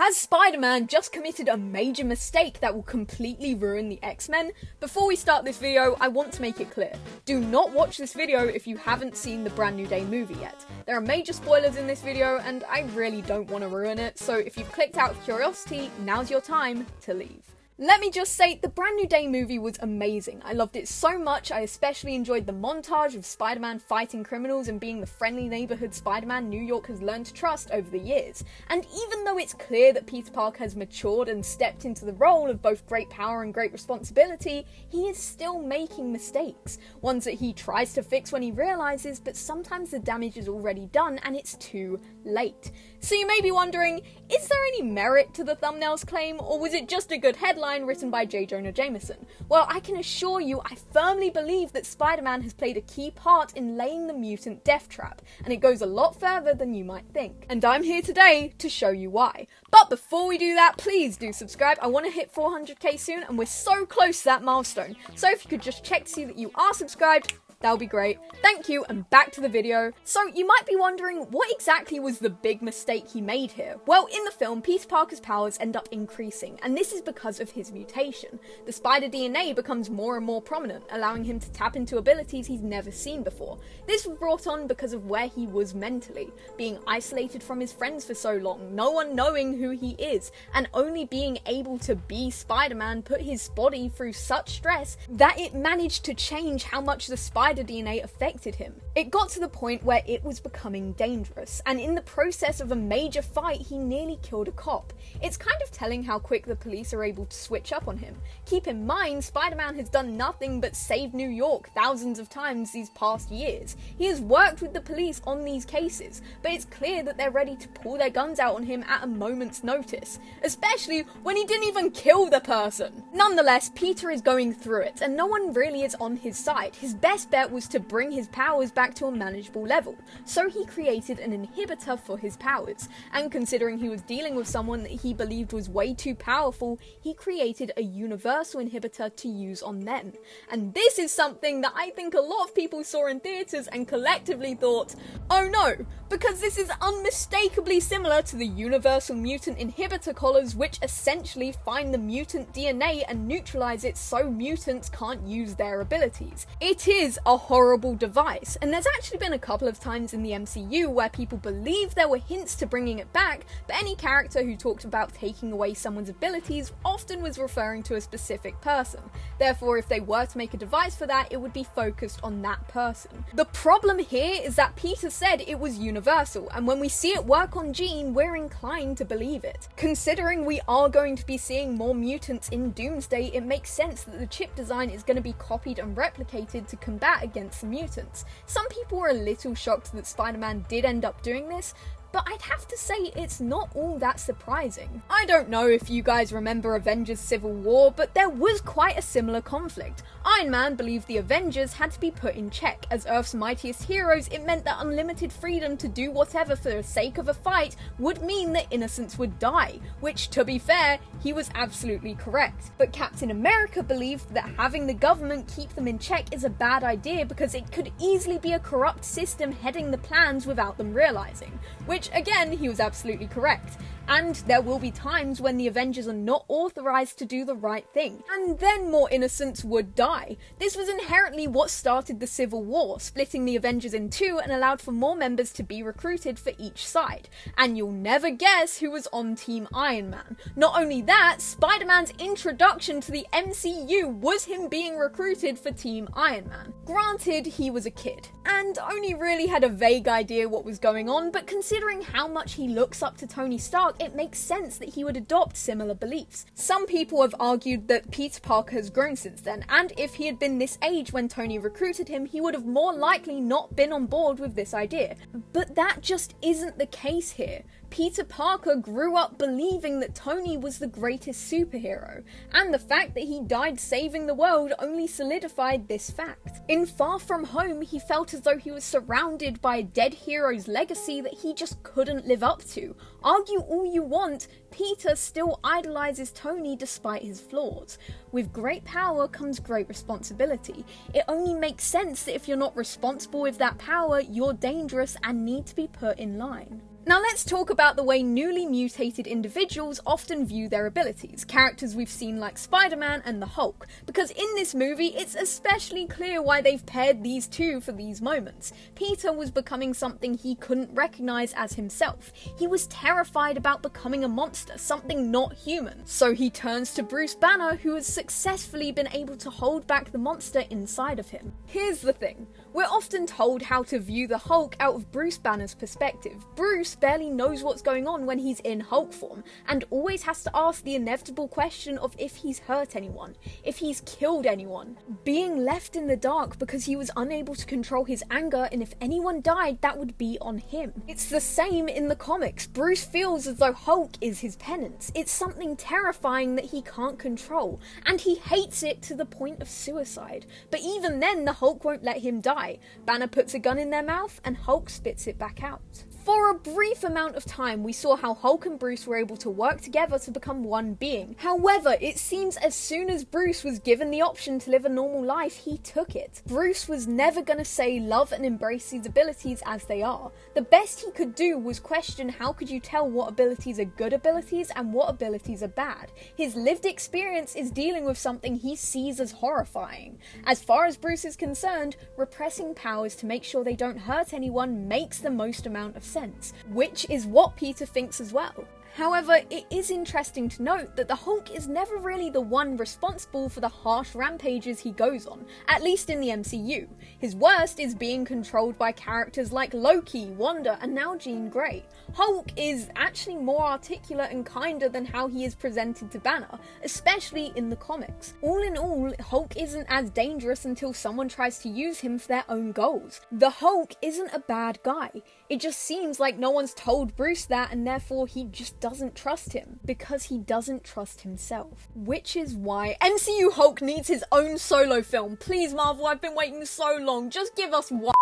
Has Spider-Man just committed a major mistake that will completely ruin the X-Men? Before we start this video, I want to make it clear. Do not watch this video if you haven't seen the Brand New Day movie yet. There are major spoilers in this video and I really don't want to ruin it, so if you've clicked out of curiosity, now's your time to leave. Let me just say, the Brand New Day movie was amazing. I loved it so much. I especially enjoyed the montage of Spider-Man fighting criminals and being the friendly neighborhood Spider-Man New York has learned to trust over the years. And even though it's clear that Peter Parker has matured and stepped into the role of both great power and great responsibility, he is still making mistakes. Ones that he tries to fix when he realizes, but sometimes the damage is already done and it's too late. So you may be wondering, is there any merit to the thumbnail's claim, or was it just a good headline written by J. Jonah Jameson? Well, I can assure you, I firmly believe that Spider-Man has played a key part in laying the mutant death trap, and it goes a lot further than you might think. And I'm here today to show you why. But before we do that, please do subscribe. I want to hit 400k soon, and we're so close to that milestone. So if you could just check to see that you are subscribed, that would be great. Thank you, and back to the video. So you might be wondering, what exactly was the big mistake he made here? Well, in the film, Peter Parker's powers end up increasing, and this is because of his mutation. The spider DNA becomes more and more prominent, allowing him to tap into abilities he's never seen before. This was brought on because of where he was mentally, being isolated from his friends for so long, no one knowing who he is, and only being able to be Spider-Man put his body through such stress that it managed to change how much the spider DNA affected him. It got to the point where it was becoming dangerous, and in the process of a major fight, he nearly killed a cop. It's kind of telling how quick the police are able to switch up on him. Keep in mind, Spider-Man has done nothing but save New York thousands of times these past years. He has worked with the police on these cases, but it's clear that they're ready to pull their guns out on him at a moment's notice, especially when he didn't even kill the person. Nonetheless, Peter is going through it, and no one really is on his side. His best bet was to bring his powers back to a manageable level, so he created an inhibitor for his powers, and considering he was dealing with someone that he believed was way too powerful, he created a universal inhibitor to use on them. And this is something that I think a lot of people saw in theatres and collectively thought, oh no, because this is unmistakably similar to the universal mutant inhibitor collars, which essentially find the mutant DNA and neutralize it so mutants can't use their abilities. It is a horrible device, and there's actually been a couple of times in the MCU where people believe there were hints to bringing it back, but any character who talked about taking away someone's abilities often was referring to a specific person. Therefore, if they were to make a device for that, it would be focused on that person. The problem here is that Peter said it was universal, and when we see it work on Jean, we're inclined to believe it. Considering we are going to be seeing more mutants in Doomsday, it makes sense that the chip design is going to be copied and replicated to combat against the mutants. Some people were a little shocked that Spider-Man did end up doing this, but I'd have to say it's not all that surprising. I don't know if you guys remember Avengers Civil War, but there was quite a similar conflict. Iron Man believed the Avengers had to be put in check. As Earth's mightiest heroes, it meant that unlimited freedom to do whatever for the sake of a fight would mean that innocents would die, which, to be fair, he was absolutely correct. But Captain America believed that having the government keep them in check is a bad idea because it could easily be a corrupt system heading the plans without them realizing, which again, he was absolutely correct. And there will be times when the Avengers are not authorized to do the right thing, and then more innocents would die. This was inherently what started the Civil War, splitting the Avengers in two and allowed for more members to be recruited for each side. And you'll never guess who was on Team Iron Man. Not only that, Spider-Man's introduction to the MCU was him being recruited for Team Iron Man. Granted, he was a kid, and only really had a vague idea what was going on, but considering how much he looks up to Tony Stark, it makes sense that he would adopt similar beliefs. Some people have argued that Peter Parker has grown since then, and if he had been this age when Tony recruited him, he would have more likely not been on board with this idea. But that just isn't the case here. Peter Parker grew up believing that Tony was the greatest superhero, and the fact that he died saving the world only solidified this fact. In Far From Home, he felt as though he was surrounded by a dead hero's legacy that he just couldn't live up to. Argue all you want, Peter still idolizes Tony despite his flaws. With great power comes great responsibility. It only makes sense that if you're not responsible with that power, you're dangerous and need to be put in line. Now let's talk about the way newly mutated individuals often view their abilities, characters we've seen like Spider-Man and the Hulk, because in this movie it's especially clear why they've paired these two for these moments. Peter was becoming something he couldn't recognise as himself. He was terrified about becoming a monster, something not human. So he turns to Bruce Banner, who has successfully been able to hold back the monster inside of him. Here's the thing, we're often told how to view the Hulk out of Bruce Banner's perspective. Bruce barely knows what's going on when he's in Hulk form, and always has to ask the inevitable question of if he's hurt anyone, if he's killed anyone, being left in the dark because he was unable to control his anger, and if anyone died, that would be on him. It's the same in the comics. Bruce feels as though Hulk is his penance. It's something terrifying that he can't control, and he hates it to the point of suicide. But even then, the Hulk won't let him die. Banner puts a gun in their mouth, and Hulk spits it back out. For a brief amount of time, we saw how Hulk and Bruce were able to work together to become one being. However, it seems as soon as Bruce was given the option to live a normal life, he took it. Bruce was never gonna say love and embrace these abilities as they are. The best he could do was question how could you tell what abilities are good abilities and what abilities are bad. His lived experience is dealing with something he sees as horrifying. As far as Bruce is concerned, repressing powers to make sure they don't hurt anyone makes the most amount of sense, which is what Peter thinks as well. However, it is interesting to note that the Hulk is never really the one responsible for the harsh rampages he goes on, at least in the MCU. His worst is being controlled by characters like Loki, Wanda, and now Jean Grey. Hulk is actually more articulate and kinder than how he is presented to Banner, especially in the comics. All in all, Hulk isn't as dangerous until someone tries to use him for their own goals. The Hulk isn't a bad guy. It just seems like no one's told Bruce that, and therefore he just doesn't trust him, because he doesn't trust himself. Which is why MCU Hulk needs his own solo film. Please, Marvel, I've been waiting so long, just give us one.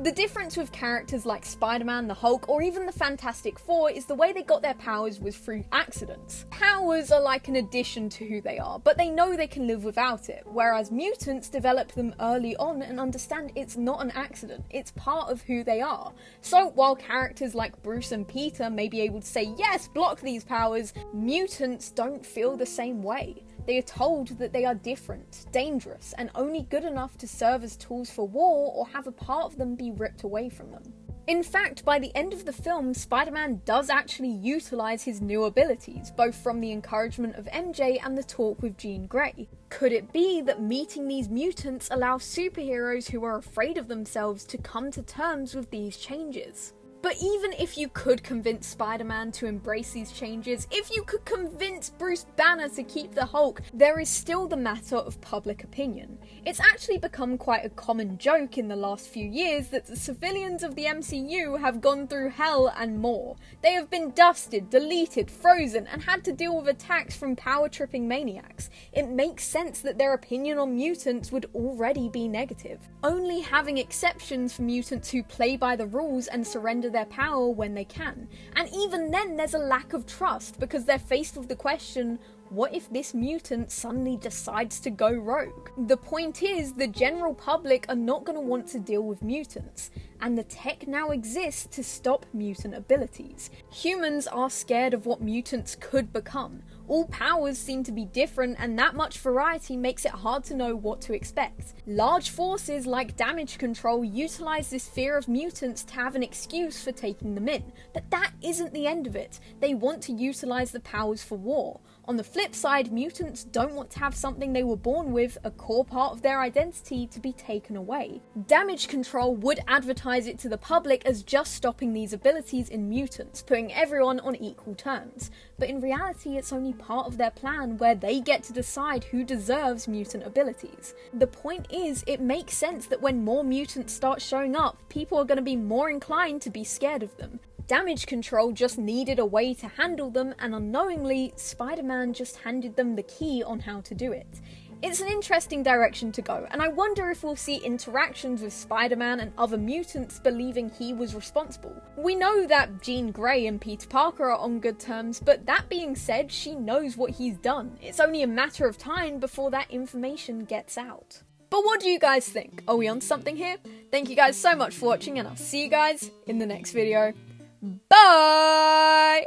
The difference with characters like Spider-Man, the Hulk, or even the Fantastic Four is the way they got their powers was through accidents. Powers are like an addition to who they are, but they know they can live without it, whereas mutants develop them early on and understand it's not an accident, it's part of who they are. So while characters like Bruce and Peter may be able to say, yes, block these powers, mutants don't feel the same way. They are told that they are different, dangerous, and only good enough to serve as tools for war or have a part of them be ripped away from them. In fact, by the end of the film, Spider-Man does actually utilise his new abilities, both from the encouragement of MJ and the talk with Jean Grey. Could it be that meeting these mutants allows superheroes who are afraid of themselves to come to terms with these changes? But even if you could convince Spider-Man to embrace these changes, if you could convince Bruce Banner to keep the Hulk, there is still the matter of public opinion. It's actually become quite a common joke in the last few years that the civilians of the MCU have gone through hell and more. They have been dusted, deleted, frozen, and had to deal with attacks from power-tripping maniacs. It makes sense that their opinion on mutants would already be negative. Only having exceptions for mutants who play by the rules and surrender their power when they can. And even then there's a lack of trust because they're faced with the question, what if this mutant suddenly decides to go rogue? The point is, the general public are not going to want to deal with mutants, and the tech now exists to stop mutant abilities. Humans are scared of what mutants could become. All powers seem to be different, and that much variety makes it hard to know what to expect. Large forces like damage control utilize this fear of mutants to have an excuse for taking them in, but that isn't the end of it. They want to utilize the powers for war. On the flip side, mutants don't want to have something they were born with, a core part of their identity, to be taken away. Damage control would advertise it to the public as just stopping these abilities in mutants, putting everyone on equal terms. But in reality, it's only part of their plan where they get to decide who deserves mutant abilities. The point is, it makes sense that when more mutants start showing up, people are going to be more inclined to be scared of them. Damage control just needed a way to handle them, and unknowingly, Spider-Man just handed them the key on how to do it. It's an interesting direction to go, and I wonder if we'll see interactions with Spider-Man and other mutants believing he was responsible. We know that Jean Grey and Peter Parker are on good terms, but that being said, she knows what he's done. It's only a matter of time before that information gets out. But what do you guys think? Are we on something here? Thank you guys so much for watching, and I'll see you guys in the next video. Bye!